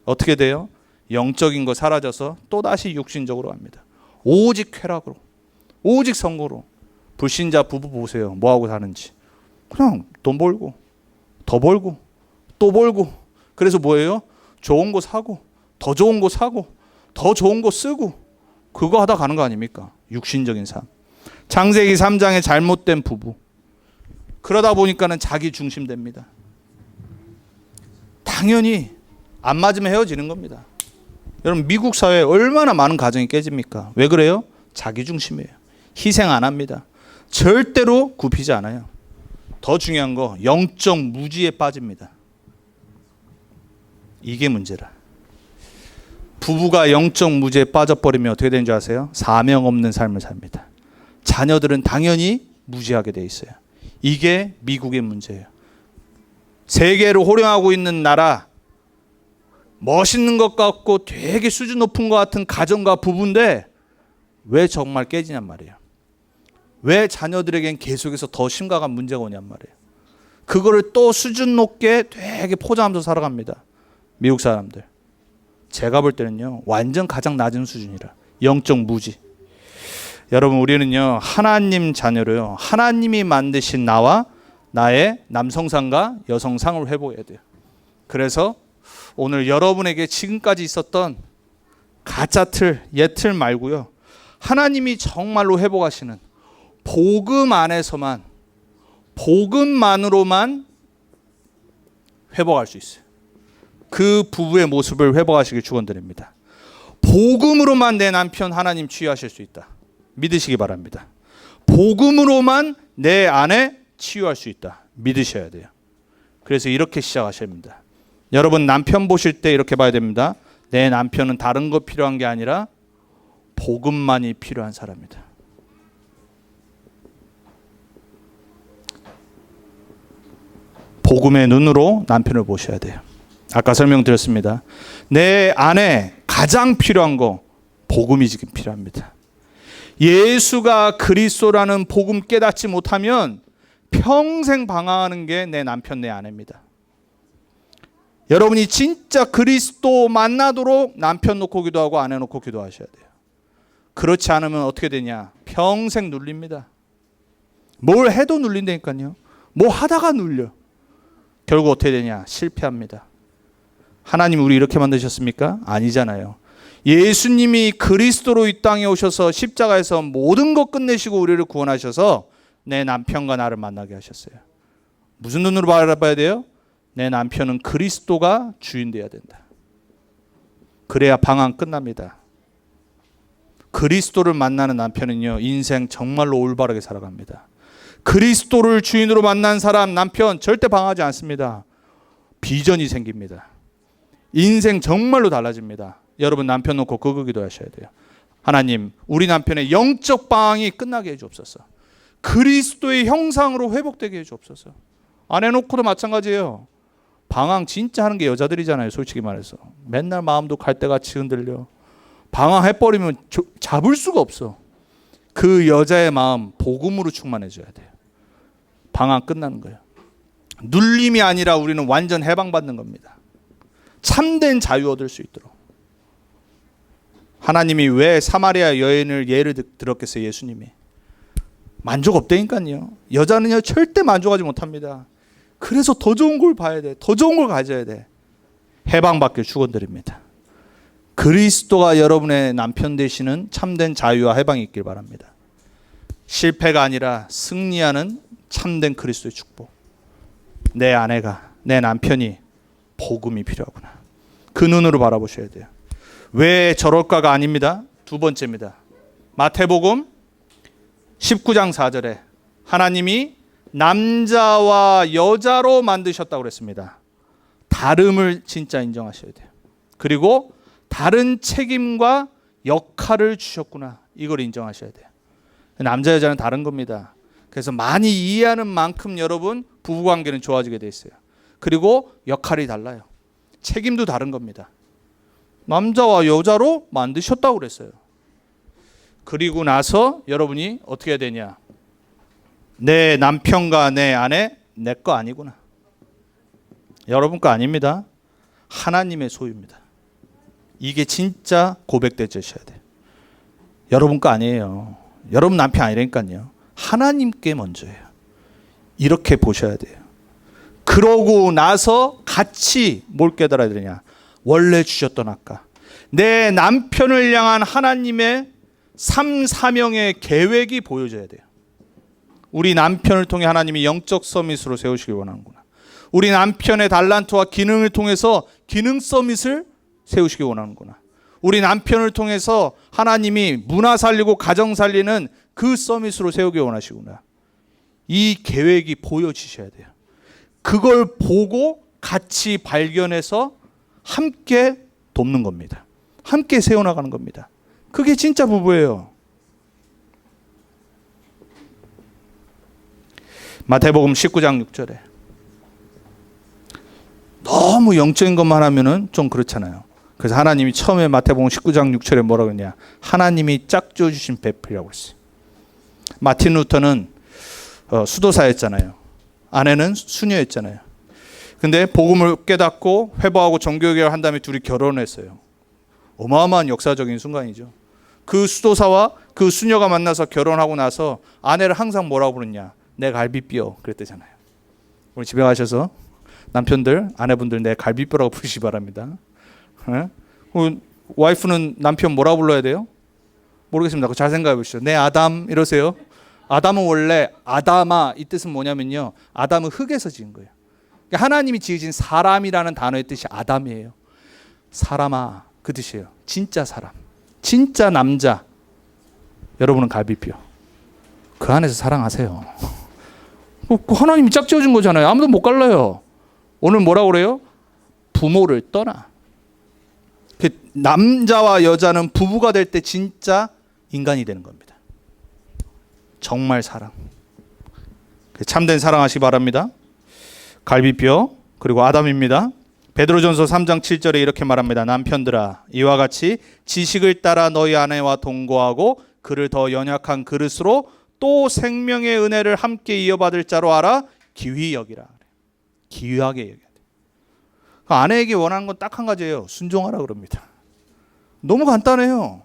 어떻게 돼요? 영적인 거 사라져서 또다시 육신적으로 갑니다. 오직 쾌락으로, 오직 성고로. 불신자 부부 보세요. 뭐하고 사는지. 그냥 돈 벌고 더 벌고 또 벌고. 그래서 뭐예요? 좋은 거 사고 더 좋은 거 사고 더 좋은 거 쓰고 그거 하다 가는 거 아닙니까? 육신적인 삶. 창세기 3장의 잘못된 부부. 그러다 보니까는 자기 중심됩니다. 당연히 안 맞으면 헤어지는 겁니다. 여러분, 미국 사회에 얼마나 많은 가정이 깨집니까? 왜 그래요? 자기 중심이에요. 희생 안 합니다. 절대로 굽히지 않아요. 더 중요한 거, 영적 무지에 빠집니다. 이게 문제라. 부부가 영적 무지에 빠져버리면 어떻게 되는 줄 아세요? 사명 없는 삶을 삽니다. 자녀들은 당연히 무지하게 돼 있어요. 이게 미국의 문제예요. 세계를 호령하고 있는 나라, 멋있는 것 같고 되게 수준 높은 것 같은 가정과 부부인데 왜 정말 깨지냔 말이에요. 왜 자녀들에겐 계속해서 더 심각한 문제가 오냔 말이에요. 그거를 또 수준 높게 되게 포장하면서 살아갑니다. 미국 사람들. 제가 볼 때는요, 완전 가장 낮은 수준이라. 영적 무지. 여러분, 우리는요, 하나님 자녀로요, 하나님이 만드신 나와 나의 남성상과 여성상을 회복해야 돼요. 그래서 오늘 여러분에게 지금까지 있었던 가짜 틀, 옛틀 말고요, 하나님이 정말로 회복하시는 복음 안에서만, 복음만으로만 회복할 수 있어요. 그 부부의 모습을 회복하시길 축원드립니다. 복음으로만 내 남편 하나님 치유하실 수 있다. 믿으시기 바랍니다. 복음으로만 내 아내 치유할 수 있다. 믿으셔야 돼요. 그래서 이렇게 시작하셔야 합니다. 여러분, 남편 보실 때 이렇게 봐야 됩니다. 내 남편은 다른 거 필요한 게 아니라 복음만이 필요한 사람이다. 복음의 눈으로 남편을 보셔야 돼요. 아까 설명드렸습니다. 내 안에 가장 필요한 거 복음이 지금 필요합니다. 예수가 그리스도라는 복음 깨닫지 못하면 평생 방황하는 게 내 남편, 내 아내입니다. 여러분이 진짜 그리스도 만나도록 남편 놓고 기도하고 아내 놓고 기도하셔야 돼요. 그렇지 않으면 어떻게 되냐? 평생 눌립니다. 뭘 해도 눌린다니까요. 뭐 하다가 눌려. 결국 어떻게 되냐? 실패합니다. 하나님 우리 이렇게 만드셨습니까? 아니잖아요. 예수님이 그리스도로 이 땅에 오셔서 십자가에서 모든 것 끝내시고 우리를 구원하셔서 내 남편과 나를 만나게 하셨어요. 무슨 눈으로 바라봐야 돼요? 내 남편은 그리스도가 주인 되어야 된다. 그래야 방황 끝납니다. 그리스도를 만나는 남편은요, 인생 정말로 올바르게 살아갑니다. 그리스도를 주인으로 만난 사람, 남편 절대 방황하지 않습니다. 비전이 생깁니다. 인생 정말로 달라집니다. 여러분 남편 놓고 그거 기도하셔야 돼요. 하나님, 우리 남편의 영적 방황이 끝나게 해주옵소서. 그리스도의 형상으로 회복되게 해주옵소서. 아내 놓고도 마찬가지예요. 방황 진짜 하는 게 여자들이잖아요. 솔직히 말해서 맨날 마음도 갈대같이 흔들려. 방황해버리면 잡을 수가 없어. 그 여자의 마음 복음으로 충만해져야 돼요. 방황 끝나는 거예요. 눌림이 아니라 우리는 완전 해방받는 겁니다. 참된 자유 얻을 수 있도록. 하나님이 왜 사마리아 여인을 예를 들었겠어요? 예수님이 만족 없다니까요. 여자는요 절대 만족하지 못합니다. 그래서 더 좋은 걸 봐야 돼. 더 좋은 걸 가져야 돼. 해방받길 축원드립니다. 그리스도가 여러분의 남편 되시는 참된 자유와 해방이 있길 바랍니다. 실패가 아니라 승리하는 참된 그리스도의 축복. 내 아내가, 내 남편이 복음이 필요하구나. 그 눈으로 바라보셔야 돼요. 왜 저럴까가 아닙니다. 두 번째입니다. 마태복음 19장 4절에 하나님이 남자와 여자로 만드셨다고 그랬습니다. 다름을 진짜 인정하셔야 돼요. 그리고 다른 책임과 역할을 주셨구나. 이걸 인정하셔야 돼요. 남자 여자는 다른 겁니다. 그래서 많이 이해하는 만큼 여러분 부부관계는 좋아지게 돼 있어요. 그리고 역할이 달라요. 책임도 다른 겁니다. 남자와 여자로 만드셨다고 그랬어요. 그리고 나서 여러분이 어떻게 해야 되냐? 내 남편과 내 아내 내 거 아니구나. 여러분 거 아닙니다. 하나님의 소유입니다. 이게 진짜 고백되셔야 돼요. 여러분 거 아니에요. 여러분 남편 아니라니까요. 하나님께 먼저예요. 이렇게 보셔야 돼요. 그러고 나서 같이 뭘 깨달아야 되냐? 원래 주셨던 아까 내 남편을 향한 하나님의 삶 사명의 계획이 보여져야 돼요. 우리 남편을 통해 하나님이 영적 서밋으로 세우시길 원하는구나. 우리 남편의 달란트와 기능을 통해서 기능 서밋을 세우시길 원하는구나. 우리 남편을 통해서 하나님이 문화 살리고 가정 살리는 그 서밋으로 세우길 원하시구나. 이 계획이 보여지셔야 돼요. 그걸 보고 같이 발견해서 함께 돕는 겁니다. 함께 세워나가는 겁니다. 그게 진짜 부부예요. 마태복음 19장 6절에 너무 영적인 것만 하면은 좀 그렇잖아요. 그래서 하나님이 처음에 마태복음 19장 6절에 뭐라고 했냐? 하나님이 짝지어 주신 배필이라고 했어요. 마틴 루터는 수도사였잖아요. 아내는 수녀였잖아요. 근데 복음을 깨닫고 회복하고 종교개혁을 한 다음에 둘이 결혼했어요. 어마어마한 역사적인 순간이죠. 그 수도사와 그 수녀가 만나서 결혼하고 나서 아내를 항상 뭐라고 부르냐? 내 갈비뼈 그랬대잖아요. 오늘 집에 가셔서 남편들, 아내분들 내 갈비뼈라고 부르시기 바랍니다. 네? 와이프는 남편 뭐라고 불러야 돼요? 모르겠습니다. 잘 생각해 보시죠. 내 아담 이러세요. 아담은 원래 아담아 이 뜻은 뭐냐면요. 아담은 흙에서 지은 거예요. 그러니까 하나님이 지으신 사람이라는 단어의 뜻이 아담이에요. 사람아 그 뜻이에요. 진짜 사람. 진짜 남자. 여러분은 갈비뼈. 그 안에서 사랑하세요. 하나님이 짝지어준 거잖아요. 아무도 못 갈라요. 오늘 뭐라고 그래요? 부모를 떠나. 남자와 여자는 부부가 될 때 진짜 인간이 되는 겁니다. 정말 사랑. 참된 사랑하시기 바랍니다. 갈비뼈 그리고 아담입니다. 베드로전서 3장 7절에 이렇게 말합니다. 남편들아 이와 같이 지식을 따라 너희 아내와 동거하고 그를 더 연약한 그릇으로 또 생명의 은혜를 함께 이어받을 자로 알아 기휘 여기라. 기휘하게 여겨야 돼. 그 아내에게 원하는 건 딱 한 가지예요. 순종하라 그럽니다. 너무 간단해요.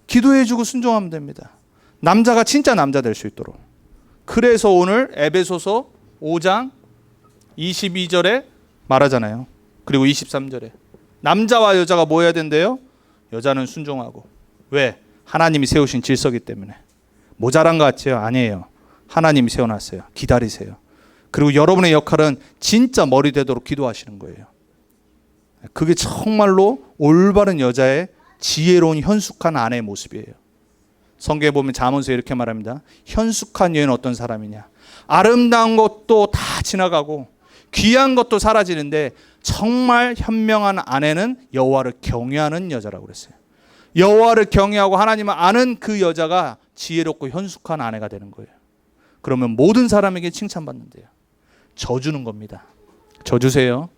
기도해주고 순종하면 됩니다. 남자가 진짜 남자 될 수 있도록. 그래서 오늘 에베소서 5장 22절에 말하잖아요. 그리고 23절에 남자와 여자가 뭐 해야 된대요? 여자는 순종하고. 왜? 하나님이 세우신 질서기 때문에. 모자란 것 같지요? 아니에요. 하나님이 세워놨어요. 기다리세요. 그리고 여러분의 역할은 진짜 머리 되도록 기도하시는 거예요. 그게 정말로 올바른 여자의 지혜로운 현숙한 아내의 모습이에요. 성경에 보면 잠언서에 이렇게 말합니다. 현숙한 여인은 어떤 사람이냐? 아름다운 것도 다 지나가고 귀한 것도 사라지는데 정말 현명한 아내는 여호와를 경외하는 여자라고 그랬어요. 여호와를 경외하고 하나님을 아는 그 여자가 지혜롭고 현숙한 아내가 되는 거예요. 그러면 모든 사람에게 칭찬받는데요. 져주는 겁니다. 져주세요.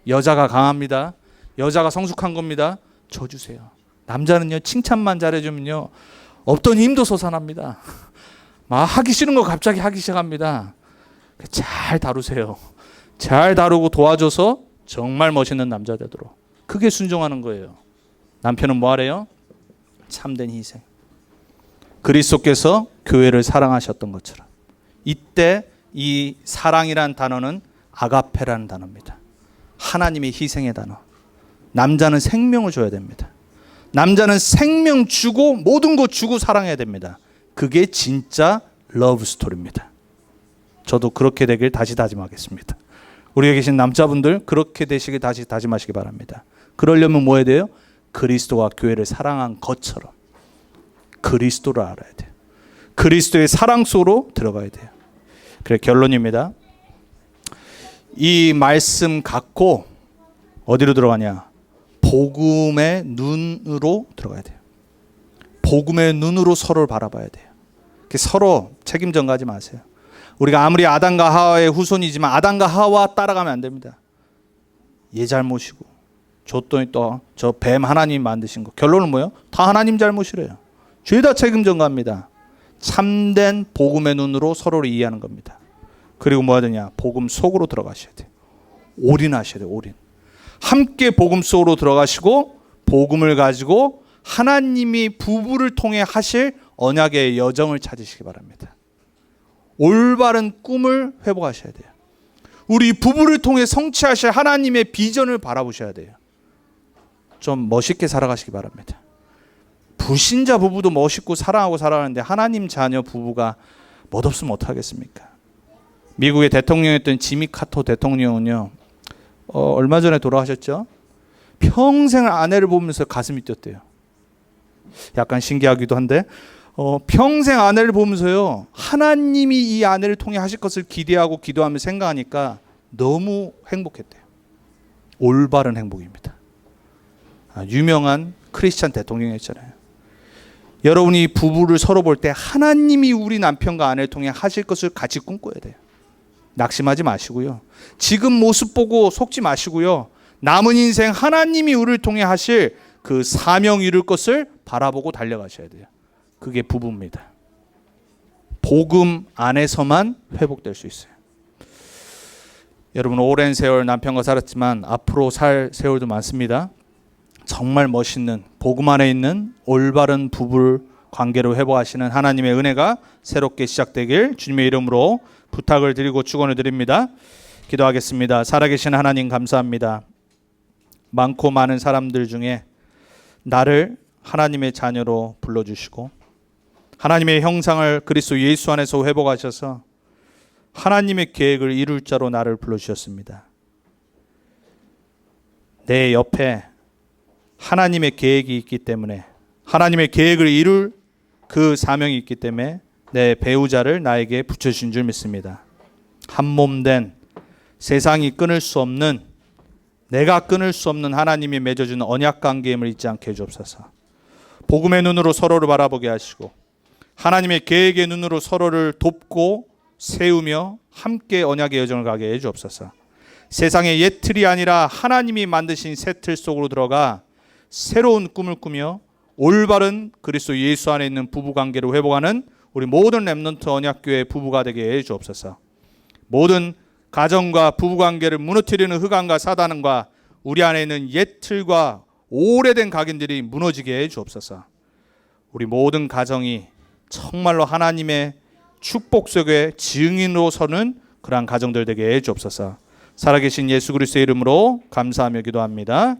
여자가 강합니다. 여자가 성숙한 겁니다. 져주세요. 남자는요, 칭찬만 잘해주면요, 없던 힘도 솟아납니다. 막 하기 싫은 거 갑자기 하기 시작합니다. 잘 다루세요. 잘 다루고 도와줘서 정말 멋있는 남자 되도록. 그게 순종하는 거예요. 남편은 뭐 하래요? 참된 희생. 그리스도께서 교회를 사랑하셨던 것처럼. 이때 이 사랑이란 단어는 아가페라는 단어입니다. 하나님의 희생의 단어. 남자는 생명을 줘야 됩니다. 남자는 생명 주고 모든 것 주고 사랑해야 됩니다. 그게 진짜 러브 스토리입니다. 저도 그렇게 되길 다시 다짐하겠습니다. 우리에 계신 남자분들 그렇게 되시길 다시 다짐하시기 바랍니다. 그러려면 뭐 해야 돼요? 그리스도와 교회를 사랑한 것처럼 그리스도를 알아야 돼요. 그리스도의 사랑 속으로 들어가야 돼요. 그래, 결론입니다. 이 말씀 갖고 어디로 들어가냐? 복음의 눈으로 들어가야 돼요. 복음의 눈으로 서로를 바라봐야 돼요. 서로 책임 전가하지 마세요. 우리가 아무리 아담과 하와의 후손이지만 아담과 하와 따라가면 안 됩니다. 얘 잘못이고 줬더니 또 저 뱀 하나님 만드신 거. 결론은 뭐예요? 다 하나님 잘못이래요. 죄다 책임 전가합니다. 참된 복음의 눈으로 서로를 이해하는 겁니다. 그리고 뭐 해야 되냐? 복음 속으로 들어가셔야 돼요. 올인하셔야 돼요. 올인. 함께 복음 속으로 들어가시고 복음을 가지고 하나님이 부부를 통해 하실 언약의 여정을 찾으시기 바랍니다. 올바른 꿈을 회복하셔야 돼요. 우리 부부를 통해 성취하실 하나님의 비전을 바라보셔야 돼요. 좀 멋있게 살아가시기 바랍니다. 불신자 부부도 멋있고 사랑하고 살아가는데 하나님 자녀 부부가 멋없으면 어떡하겠습니까? 미국의 대통령이었던 지미 카터 대통령은요, 얼마 전에 돌아가셨죠? 평생 아내를 보면서 가슴이 뛰었대요. 약간 신기하기도 한데 평생 아내를 보면서요, 하나님이 이 아내를 통해 하실 것을 기대하고 기도하며 생각하니까 너무 행복했대요. 올바른 행복입니다. 유명한 크리스찬 대통령이었잖아요. 여러분이 부부를 서로 볼 때 하나님이 우리 남편과 아내를 통해 하실 것을 같이 꿈꿔야 돼요. 낙심하지 마시고요. 지금 모습 보고 속지 마시고요. 남은 인생 하나님이 우리를 통해 하실 그 사명 이룰 것을 바라보고 달려가셔야 돼요. 그게 부부입니다. 복음 안에서만 회복될 수 있어요. 여러분, 오랜 세월 남편과 살았지만 앞으로 살 세월도 많습니다. 정말 멋있는 복음 안에 있는 올바른 부부 관계로 회복하시는 하나님의 은혜가 새롭게 시작되길 주님의 이름으로 부탁을 드리고 축원을 드립니다. 기도하겠습니다. 살아계신 하나님 감사합니다. 많고 많은 사람들 중에 나를 하나님의 자녀로 불러주시고 하나님의 형상을 그리스도 예수 안에서 회복하셔서 하나님의 계획을 이룰 자로 나를 불러주셨습니다. 내 옆에 하나님의 계획이 있기 때문에 하나님의 계획을 이룰 그 사명이 있기 때문에 내 배우자를 나에게 붙여주신 줄 믿습니다. 한 몸 된 세상이 끊을 수 없는 내가 끊을 수 없는 하나님이 맺어주는 언약 관계임을 잊지 않게 해주옵소서. 복음의 눈으로 서로를 바라보게 하시고 하나님의 계획의 눈으로 서로를 돕고 세우며 함께 언약의 여정을 가게 해주옵소서. 세상의 옛 틀이 아니라 하나님이 만드신 새 틀 속으로 들어가 새로운 꿈을 꾸며 올바른 그리스도 예수 안에 있는 부부관계를 회복하는 우리 모든 렘넌트 언약교회 부부가 되게 해 주옵소서. 모든 가정과 부부관계를 무너뜨리는 흑암과 사단과 우리 안에 있는 옛 틀과 오래된 각인들이 무너지게 해 주옵소서. 우리 모든 가정이 정말로 하나님의 축복 속의 증인으로 서는 그러한 가정들 되게 해 주옵소서. 살아계신 예수 그리스도의 이름으로 감사하며 기도합니다.